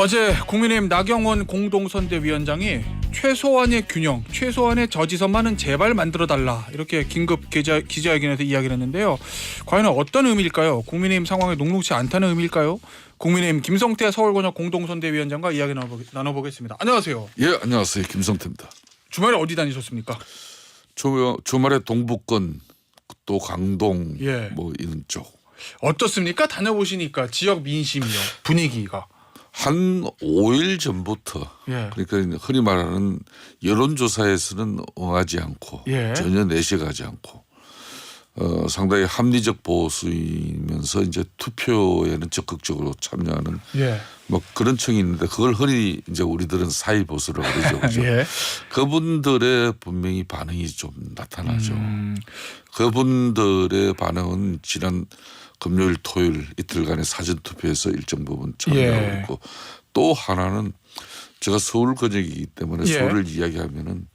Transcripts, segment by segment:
어제 국민의힘 나경원 공동선대위원장이 최소한의 균형, 최소한의 저지선만은 제발 만들어달라 이렇게 긴급 기자회견에서 이야기를 했는데요. 과연 어떤 의미일까요? 국민의힘 상황에 녹록지 않다는 의미일까요? 국민의힘 김성태 서울권역 공동선대위원장과 이야기 나눠보겠습니다. 안녕하세요. 예, 안녕하세요. 김성태입니다. 주말에 어디 다니셨습니까? 주말에 동북권 또 강동 예. 뭐 이런 쪽. 어떻습니까? 다녀보시니까 지역 민심이요, 분위기가. 한 5일 전부터 예. 그러니까 흔히 말하는 여론조사에서는 응하지 않고 예. 전혀 내색하지 않고 상당히 합리적 보수이면서 이제 투표에는 적극적으로 참여하는 예. 뭐 그런 층이 있는데 그걸 흔히 이제 우리들은 사이 보수라고 그러죠. 그렇죠? 예. 그분들의 분명히 반응이 좀 나타나죠. 그분들의 반응은 지난 금요일 토요일 이틀간의 사전투표에서 일정 부분 참여하고 예. 있고 또 하나는 제가 서울 권역이기 때문에 예. 서울을 이야기하면은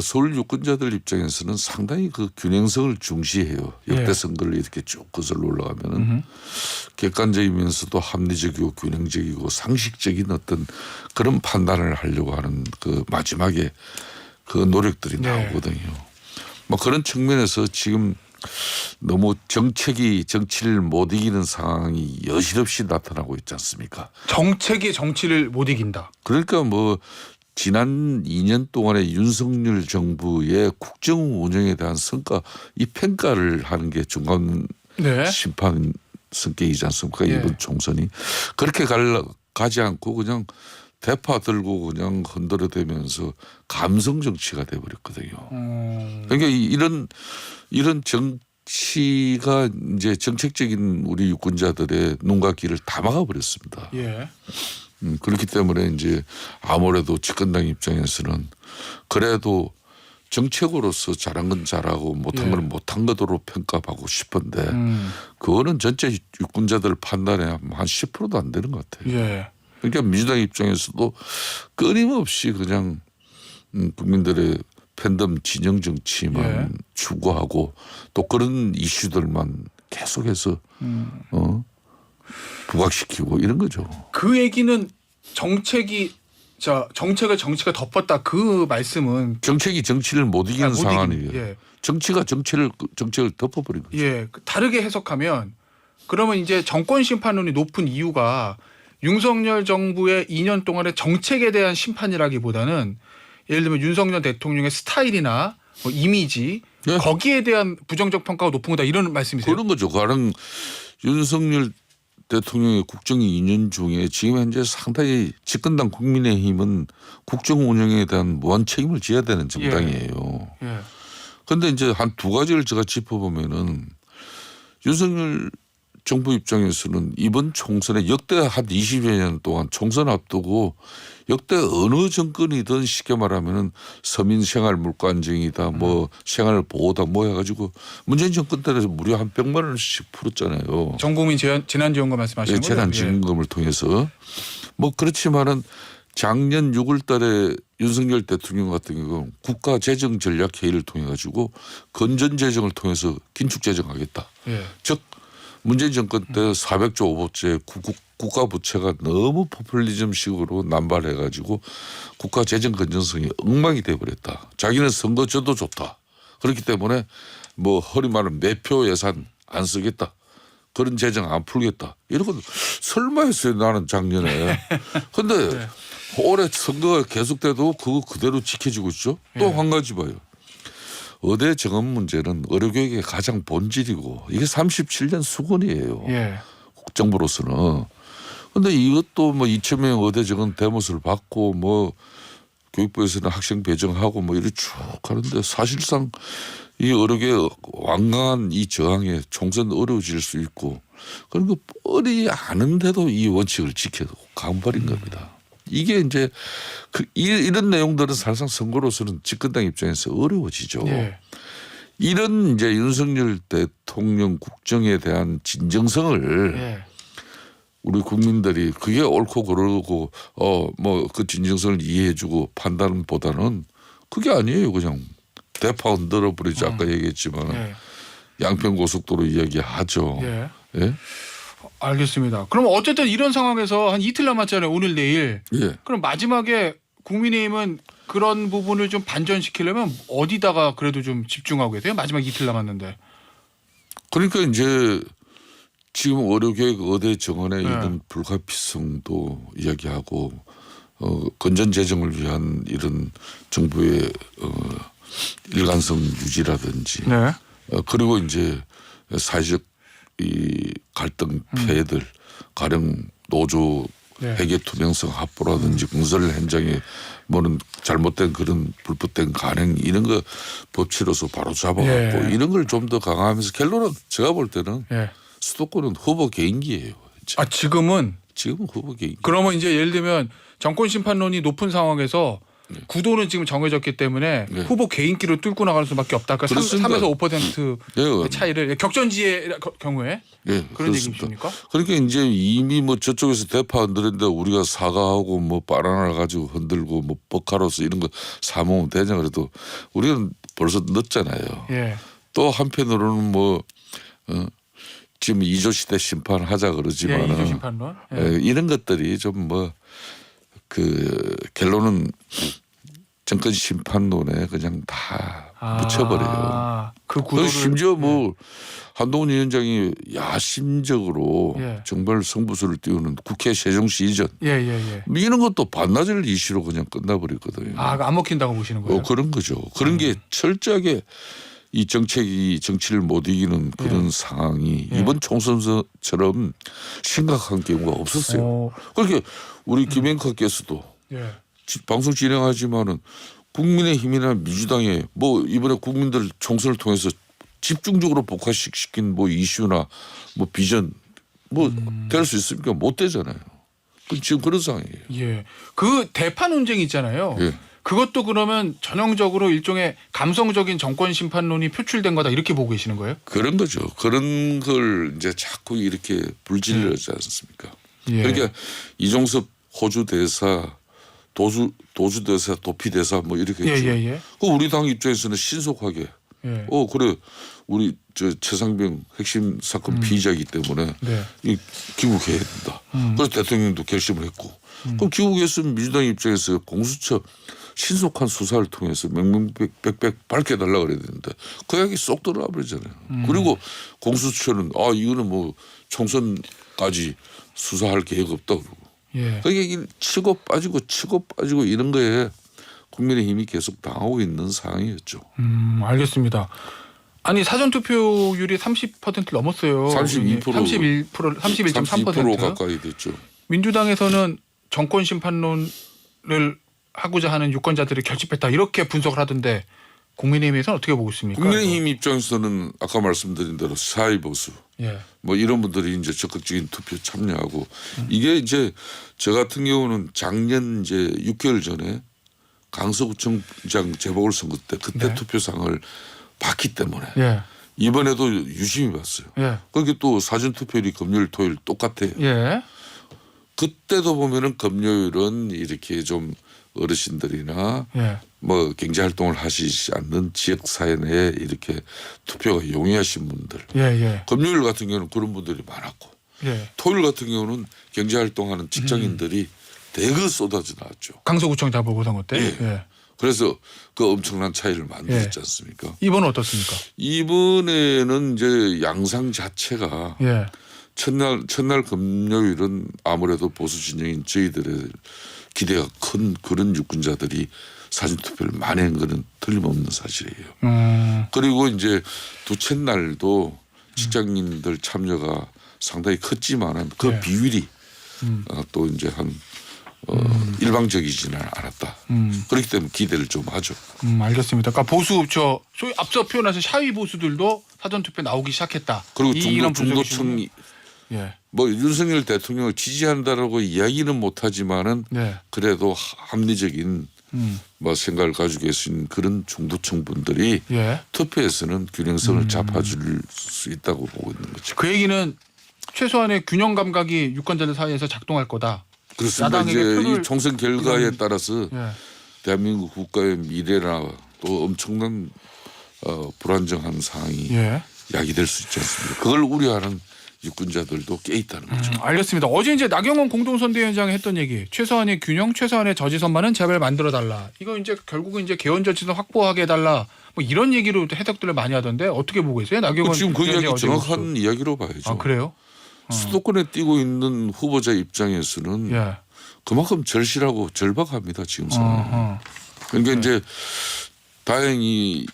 서울 유권자들 입장에서는 상당히 그 균형성을 중시해요. 역대 예. 선거를 이렇게 쭉 거슬러 올라가면은 객관적이면서도 합리적이고 균형적이고 상식적인 어떤 그런 판단을 하려고 하는 그 마지막에 그 노력들이 나오거든요. 뭐 그런 측면에서 지금 너무 정치를 못 이기는 상황이 여실없이 나타나고 있지 않습니까? 정책이 정치를 못 이긴다. 그러니까 뭐 지난 2년 동안의 윤석열 정부의 국정 운영에 대한 성과 이 평가를 하는 게 중간 네. 심판 성격이지 않습니까? 예. 이번 총선이 그렇게 가지 않고 그냥 대파 들고 그냥 흔들어대면서 감성 정치가 돼버렸거든요. 그러니까 이런 정치가 이제 정책적인 우리 유권자들의 눈과 귀를 다 막아버렸습니다. 예. 그렇기 때문에 이제 아무래도 집권당 입장에서는 그래도 정책으로서 잘한 건 잘하고 못한 건 못한 것으로 평가하고 싶은데 그거는 전체 유권자들 판단에 한 10%도 안 되는 것 같아요. 예. 그러니까 민주당 입장에서도 끊임없이 그냥 국민들의 팬덤 진영 정치만 추구하고 또 그런 이슈들만 계속해서 부각시키고 이런 거죠. 그 얘기는 정책을 정치가 덮었다 그 말씀은 정책이 정치를 못 이기는 못 상황이에요. 예. 정치가 정책을 덮어버린 거죠. 예. 다르게 해석하면 그러면 이제 정권 심판론이 높은 이유가 윤석열 정부의 2년 동안의 정책에 대한 심판이라기보다는 예를 들면 윤석열 대통령의 스타일이나 뭐 이미지 예. 거기에 대한 부정적 평가가 높은 거다 이런 말씀이세요? 그런 거죠. 가령 윤석열 대통령의 국정 2년 중에 지금 현재 상당히 집권당 국민의힘은 국정 운영에 대한 무한 책임을 져야 되는 정당이에요. 그런데 이제 한 두 가지를 제가 짚어보면은 윤석열 정부 입장에서는 이번 총선에 역대 한 20여 년 동안 총선 앞두고 역대 어느 정권이든 쉽게 말하면은 서민 생활 물가 안정이다 뭐 생활 보호다 뭐 해가지고 문재인 정권 때에서 무려 한 100만 원씩 풀었잖아요. 전국민 재난지원금 말씀하시는 거죠? 재난지원금을 통해서 뭐 그렇지만은 작년 6월 달에 윤석열 대통령 같은 경우는 국가재정전략회의를 통해 가지고 건전재정을 통해서 긴축재정하겠다. 즉 문재인 정권 때 400조 5보째 국가 부채가 너무 포퓰리즘식으로 남발해 가지고 국가 재정 건전성이 엉망이 돼버렸다. 자기는 선거 져도 좋다. 그렇기 때문에 뭐 허리 말은 매표 예산 안 쓰겠다. 그런 재정 안 풀겠다. 이런 건 설마 했어요 나는 작년에. 그런데 올해 선거가 계속돼도 그거 그대로 지켜지고 있죠. 또 한 가지 봐요. 의대 정원 문제는 의료교육의 가장 본질이고 이게 37년 수건이에요. 정부로서는. 그런데 이것도 뭐 2,000명 의대 정원 대못을 받고 뭐 교육부에서는 학생 배정하고 뭐 이렇게 쭉 하는데 사실상 이 의료계의 완강한 이 저항에 총선 어려워질 수 있고 그런 거 뻔히 아는데도 이 원칙을 지켜도 강발인 겁니다. 이게 이제 이런 내용들은 사실상 선거로서는 집권당 입장에서 어려워지죠. 이런 이제 윤석열 대통령 국정에 대한 진정성을 우리 국민들이 그게 옳고 그러고 뭐 그 진정성을 이해해주고 판단보다는 그게 아니에요. 그냥 대파 흔들어 버리지 아까 얘기했지만 양평고속도로 이야기하죠. 예? 알겠습니다. 그럼 어쨌든 이런 상황에서 한 이틀 남았잖아요. 오늘 내일. 예. 그럼 마지막에 국민의힘은 그런 부분을 좀 반전시키려면 어디다가 그래도 좀 집중하고 계세요? 마지막 이틀 남았는데. 그러니까 이제 지금 의료계획 의대 정원에 네. 이런 불가피성도 이야기하고 건전 재정을 위한 이런 정부의 일관성 유지라든지 네. 그리고 이제 사회적 이 갈등 폐해들 가령 노조 네. 회계 투명성 확보라든지 공설 현장에 뭐는 잘못된 그런 불법된 간행 이런 거 법치로서 바로 잡아갖고 예. 이런 걸 좀 더 강화하면서 결론은 제가 볼 때는 예. 수도권은 후보 개인기예요. 이제. 아 지금은 지금은 후보 개인기. 그러면 이제 예를 들면 정권 심판론이 높은 상황에서 구도는 지금 정해졌기 때문에 네. 후보 개인기로 뚫고 나갈 수밖에 없다. 그러니까 그렇습니다. 3에서 5% 네. 차이를 격전지의 경우에 네, 그런 그렇습니다. 얘기십니까? 그러니까 이제 이미 뭐 저쪽에서 대파 흔들었는데 우리가 사과하고 뭐 바나나 가지고 흔들고 뭐 버카로스 이런 거 사모으면 되냐 그래도 우리는 벌써 늦잖아요. 예. 또 한편으로는 뭐 지금 이조 시대 심판하자 예, 그러지만 이조 심판론. 예. 이런 것들이 좀 뭐 그 결론은 정권 심판론에 그냥 다 붙여버려요. 그 그리고 구도를 심지어 뭐 한동훈 위원장이 야심적으로 예. 정말 승부수를 띄우는 국회 세종시 이전 예예예. 뭐 이런 것도 반나절 이슈로 그냥 끝나버렸거든요. 안 먹힌다고 보시는 거예요? 그런 거죠. 그런 게 철저하게 이 정책이 정치를 못 이기는 그런 상황이 예. 이번 총선처럼 심각한 경우가 없었어요. 그렇게 우리 김행카께서도 예. 방송 진행하지만은 국민의힘이나 민주당에 뭐 이번에 국민들 총선을 통해서 집중적으로 복화시킨 뭐 이슈나 뭐 비전 뭐 될 수 있습니까? 못 되잖아요. 지금 그런 상황이에요. 예. 그 대파 논쟁 있잖아요. 예. 그것도 그러면 전형적으로 일종의 감성적인 정권 심판론이 표출된 거다 이렇게 보고 계시는 거예요? 그런 거죠. 그런 걸 이제 자꾸 이렇게 불질러지 않습니까? 예. 그러니까 이종섭 호주 대사, 도주 대사, 도피 대사 뭐 이렇게 했죠. 예예예. 그 우리 당 입장에서는 신속하게 예. 그래 우리 저 최상병 핵심 사건 피의자이기 때문에 네. 이 귀국해야 된다. 그래서 대통령도 결심을 했고 그럼 귀국했으면 민주당 입장에서 공수처 신속한 수사를 통해서 명명백백 밝혀달라 그래야 되는데 그 이야기 쏙 들어와 버리잖아요. 그리고 공수처는 이거는 뭐 총선까지 수사할 계획 없다 그러고 예. 그게 치고 빠지고 이런 거에 국민의힘이 계속 당하고 있는 상황이었죠. 알겠습니다. 아니 사전 투표율이 30% 넘었어요. 32%. 31.3%. 가까이 됐죠. 민주당에서는 정권 심판론을 하고자 하는 유권자들을 결집했다 이렇게 분석을 하던데 국민의힘에서는 어떻게 보고 있습니까? 국민의힘 입장에서는 아까 말씀드린 대로 사회보수 예. 뭐 이런 분들이 이제 적극적인 투표 참여하고 이게 이제 저 같은 경우는 작년 이제 6개월 전에 강서구청장 재보궐선거 때 그때 네. 투표상을 봤기 때문에 예. 이번에도 유심히 봤어요. 예. 그게 또 사전 투표율이 금요일 토요일 똑같아요. 예. 그때도 보면은 금요일은 이렇게 좀 어르신들이나 예. 뭐 경제 활동을 하시지 않는 지역 사회 내에 이렇게 투표가 용이하신 분들. 예. 금요일 같은 경우는 그런 분들이 많았고 예. 토요일 같은 경우는 경제 활동하는 직장인들이 대거 쏟아져 나왔죠. 강서구청 재보궐선거 때. 예. 예. 그래서 그 엄청난 차이를 만들었지 않습니까? 이번은 어떻습니까? 이번에는 이제 양상 자체가 예. 첫날 금요일은 아무래도 보수 진영인 저희들의 기대가 큰 그런 유권자들이 사전투표를 많이 한 거는 틀림없는 사실이에요. 그리고 이제 두째 날도 직장인들 참여가 상당히 컸지만 그 네. 비율이 또 이제 한 일방적이지는 않았다. 그렇기 때문에 기대를 좀 하죠. 알겠습니다. 그러니까 보수 소위 앞서 표현해서 샤위 보수들도 사전투표 나오기 시작했다. 그리고 이런 중도층 분석이시군요. 예. 뭐 윤석열 대통령을 지지한다라고 이야기는 못하지만은 네. 그래도 합리적인 뭐 생각을 가지고 계신 그런 중도층 분들이 예. 투표에서는 균형성을 잡아줄 수 있다고 보고 있는 거죠. 그 얘기는 최소한의 균형 감각이 유권자들 사이에서 작동할 거다. 그렇습니다. 야당에게 이제 표를 이 총선 결과에 따라서 예. 대한민국 국가의 미래나 또 엄청난 불안정한 상황이 예. 야기될 수 있지 않습니까? 그걸 우려하는 유권자들도 깨 있다는 거죠. 알겠습니다. 어제 이제 나경원 공동선대위원장이 했던 얘기, 최소한의 균형, 최소한의 저지선만은 제발 만들어 달라. 이거 이제 결국은 이제 개헌 저지선 확보하게 해달라. 뭐 이런 얘기로 해석들을 많이 하던데 어떻게 보고 있어요, 나경원? 지금 그 이야기 어제 정확한 모습. 이야기로 봐야죠. 아 그래요? 수도권에 뛰고 있는 후보자 입장에서는 예. 그만큼 절실하고 절박합니다 지금 상황. 그러니까 이제 다행히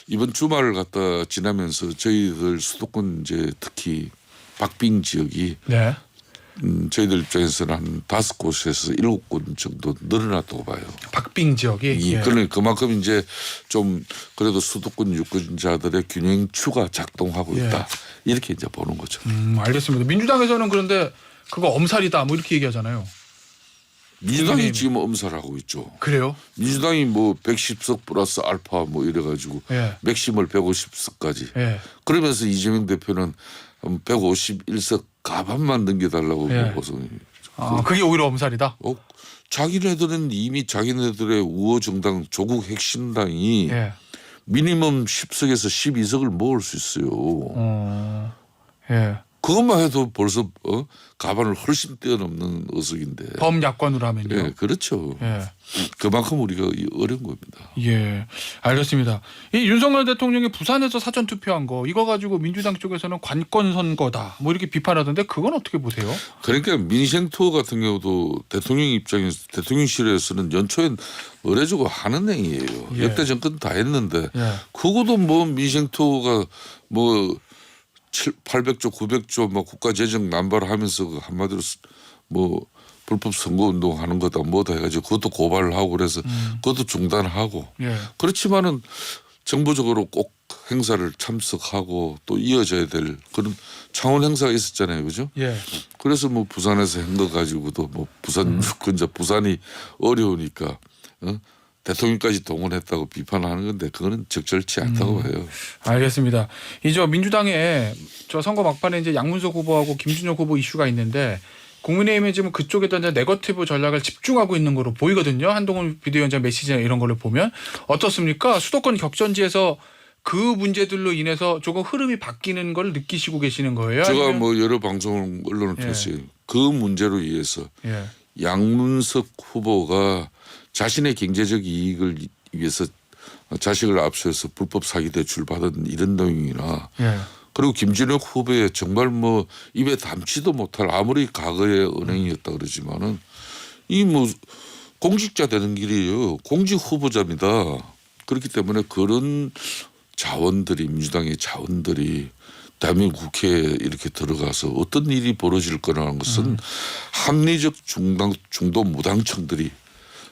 이번 주말을 갖다 지나면서 저희들 수도권 이제 특히 박빙 지역이 네. 저희들 입장에서는 한 5곳에서 7곳 정도 늘어났다고 봐요. 박빙 지역이. 예. 그러니 그만큼 이제 좀 그래도 수도권 유권자들의 균형추가 작동하고 있다. 이렇게 이제 보는 거죠. 알겠습니다. 민주당에서는 그런데 그거 엄살이다 뭐 이렇게 얘기하잖아요. 민주당이 지금 엄살하고 있죠. 그래요? 민주당이 뭐 110석 플러스 알파 뭐 이래가지고 예. 맥심을 150석까지. 예. 그러면서 이재명 대표는 151석 가반만 넘겨달라고 예. 보고서 그게 오히려 엄살이다. 자기네들은 이미 자기네들의 우호 정당 조국 핵심당이 예. 미니멈 10석에서 12석을 모을 수 있어요. 예. 그것만 해도 벌써 가반을 훨씬 뛰어넘는 어석인데. 범야권으로 하면요. 예, 그렇죠. 예. 그만큼 우리가 어려운 겁니다. 예, 알겠습니다. 이 윤석열 대통령이 부산에서 사전 투표한 거 이거 가지고 민주당 쪽에서는 관건 선거다 뭐 이렇게 비판하던데 그건 어떻게 보세요? 그러니까 민생 투어 같은 경우도 대통령 입장에서 대통령실에서는 연초엔 의례적으로 하는 행위예요. 예. 역대 정권 다 했는데 예. 그것도 뭐 민생 투어가 뭐 800조 900조 뭐 국가 재정 남발하면서 그 한마디로 뭐 불법 선거 운동하는 거다 뭐다 해가지고 그것도 고발을 하고 그래서 그것도 중단하고 예. 그렇지만은 정부적으로 꼭 행사를 참석하고 또 이어져야 될 그런 창원 행사가 있었잖아요, 그죠? 예. 그래서 뭐 부산에서 한 거 가지고도 뭐 부산 유권자 부산이 어려우니까 대통령까지 동원했다고 비판하는 건데 그거는 적절치 않다고 해요. 알겠습니다. 이제 민주당에 저 선거 막판에 이제 양문석 후보하고 김준혁 후보 이슈가 있는데 국민의힘은 지금 그쪽에다 이제 네거티브 전략을 집중하고 있는 거로 보이거든요. 한동훈 비대위원장 메시지나 이런 거를 보면 어떻습니까? 수도권 격전지에서 그 문제들로 인해서 조금 흐름이 바뀌는 걸 느끼시고 계시는 거예요? 제가 아니면? 뭐 여러 방송을 언론을 통해서 그 문제로 인해서 예. 양문석 후보가 자신의 경제적 이익을 위해서 자식을 압수해서 불법 사기 대출 받은 이런 내용이나 예. 그리고 김준혁 후보의 정말 뭐 입에 담지도 못할 아무리 과거의 은행이었다 그러지만은 이 뭐 공직자 되는 길이에요. 공직 후보자입니다. 그렇기 때문에 그런 자원들이 민주당의 자원들이 대한민국 국회에 이렇게 들어가서 어떤 일이 벌어질 거라는 것은 합리적 중도 무당층들이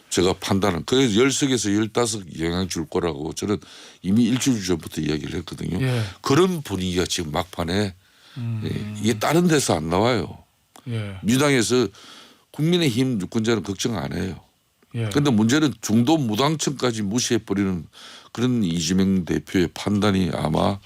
제가 판단은 그래서 10석에서 15석 영향 줄 거라고 저는 이미 일주일 전부터 이야기를 했거든요. 예. 그런 분위기가 지금 막판에 이게 다른 데서 안 나와요. 예. 민주당에서 국민의힘 유권자는 걱정 안 해요. 예. 그런데 문제는 중도 무당층까지 무시해버리는 그런 이재명 대표의 판단이 아마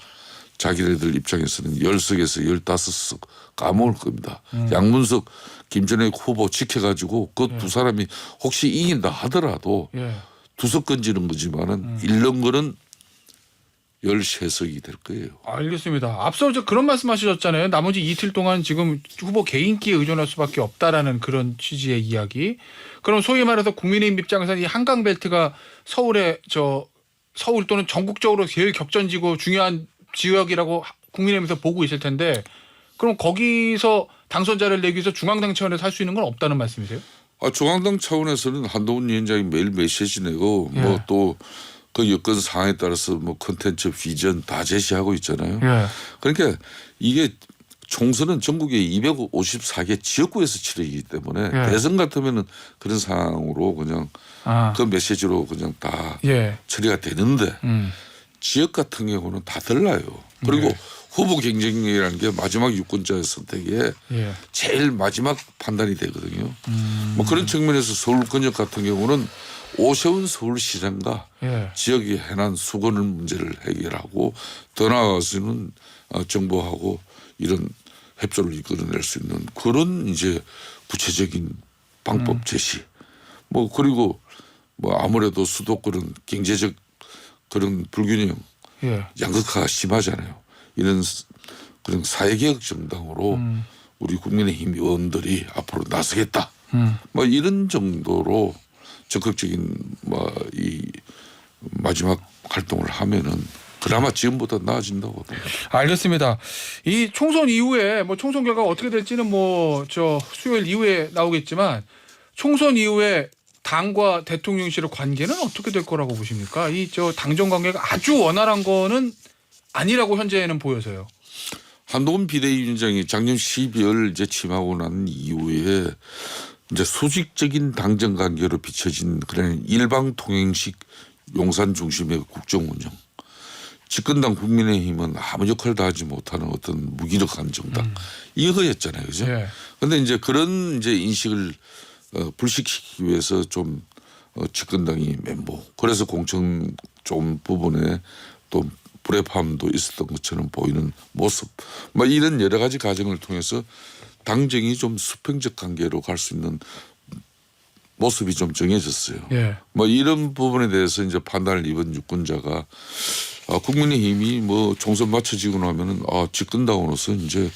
자기네들 입장에서는 10석에서 15석 까먹을 겁니다. 양문석 김준혁 후보 지켜가지고 그 두 사람이 혹시 이긴다 하더라도 예. 2석 건지는 거지만은 잃는 거는 13석이 될 거예요. 알겠습니다. 앞서 그런 말씀하셨잖아요. 나머지 이틀 동안 지금 후보 개인기에 의존할 수밖에 없다라는 그런 취지의 이야기. 그럼 소위 말해서 국민의힘 입장에서는 이 한강벨트가 서울 또는 전국적으로 제일 격전지고 중요한 지역이라고 국민의힘에서 보고 있을 텐데 그럼 거기서 당선자를 내기 위해서 중앙당 차원에서 할 수 있는 건 없다는 말씀이세요? 중앙당 차원에서는 한동훈 위원장이 매일 메시지 내고 예. 뭐 또 그 여건 상황에 따라서 뭐 콘텐츠 비전 다 제시하고 있잖아요. 예. 그러니까 이게 총선은 전국의 254개 지역구에서 치러지기 때문에 예. 대선 같으면은 그런 상황으로 그냥 그 메시지로 그냥 다 예. 처리가 되는데 지역 같은 경우는 다 달라요. 그리고 예. 후보 경쟁이라는 게 마지막 유권자의 선택에 예. 제일 마지막 판단이 되거든요. 뭐 그런 측면에서 서울 권역 같은 경우는 오세훈 서울시장과 예. 지역의 해난 수건을 문제를 해결하고 더 나아가서는 정부하고 이런 협조를 이끌어낼 수 있는 그런 이제 구체적인 방법 제시. 뭐 그리고 뭐 아무래도 수도권은 경제적 그런 불균형 예. 양극화가 심하잖아요. 이런 그런 사회개혁 정당으로 우리 국민의힘 의원들이 앞으로 나서겠다. 뭐 이런 정도로 적극적인 뭐 이 마지막 활동을 하면은 그나마 지금보다 나아진다고 봅니다. 알겠습니다. 이 총선 이후에 뭐 총선 결과가 어떻게 될지는 뭐 저 수요일 이후에 나오겠지만 총선 이후에 당과 대통령실의 관계는 어떻게 될 거라고 보십니까? 이 저 당정 관계가 아주 원활한 거는 아니라고 현재는 보여서요. 한동훈 비대위원장이 작년 12월 이제 취임하고 난 이후에 이제 수직적인 당정 관계로 비춰진 그런 일방 통행식 용산 중심의 국정 운영. 집권당 국민의힘은 아무 역할도 하지 못하는 어떤 무기력한 정당 이거였잖아요, 그죠? 그런데 이제 그런 이제 인식을 불식시키기 위해서 좀 집권당이 멘보. 그래서 공천 좀 부분에 또 불협화음도 있었던 것처럼 보이는 모습. 뭐 이런 여러 가지 과정을 통해서 당정이 좀 수평적 관계로 갈 수 있는 모습이 좀 정해졌어요. 뭐 이런 부분에 대해서 이제 판단을 이번 유권자가 국민의힘이 뭐 총선 맞춰지고 나면은 집권당으로서 이제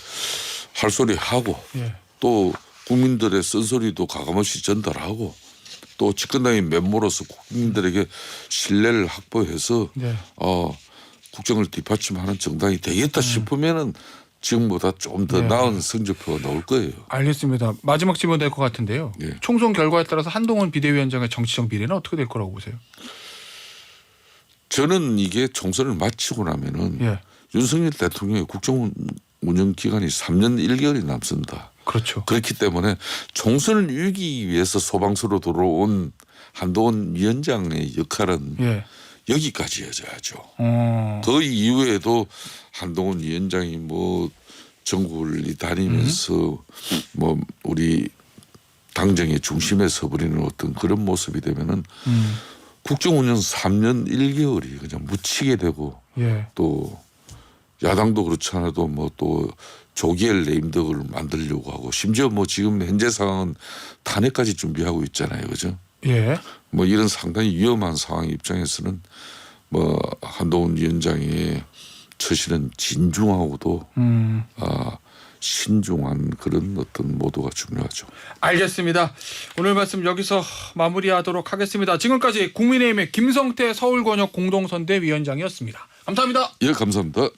할 소리 하고 또 국민들의 쓴소리도 가감없이 전달하고 또 집권당의 면모로서 국민들에게 신뢰를 확보해서 국정을 뒷받침하는 정당이 되겠다 싶으면은 지금보다 좀 더 나은 성적표가 나올 거예요. 알겠습니다. 마지막 질문 될 것 같은데요. 총선 결과에 따라서 한동훈 비대위원장의 정치적 미래는 어떻게 될 거라고 보세요? 저는 이게 총선을 마치고 나면은 윤석열 대통령의 국정 운영 기간이 3년 1개월이 남습니다. 그렇죠. 그렇기 때문에 총선을 이기기 위해서 소방서로 들어온 한동훈 위원장의 역할은 여기까지여야죠. 그 이후에도 한동훈 위원장이 뭐 전국을 다니면서 뭐 우리 당정의 중심에 서버리는 어떤 그런 모습이 되면은 국정 운영 3년 1개월이 그냥 묻히게 되고 또 야당도 그렇지 않아도 뭐 또 조기엘 레임덕을 만들려고 하고 심지어 뭐 지금 현재 상황은 탄핵까지 준비하고 있잖아요, 그죠? 뭐 이런 상당히 위험한 상황 입장에서는 뭐 한동훈 위원장의 처신은 진중하고도 신중한 그런 어떤 모두가 중요하죠. 알겠습니다. 오늘 말씀 여기서 마무리하도록 하겠습니다. 지금까지 국민의힘의 김성태 서울권역 공동선대위원장이었습니다. 감사합니다. 예, 감사합니다.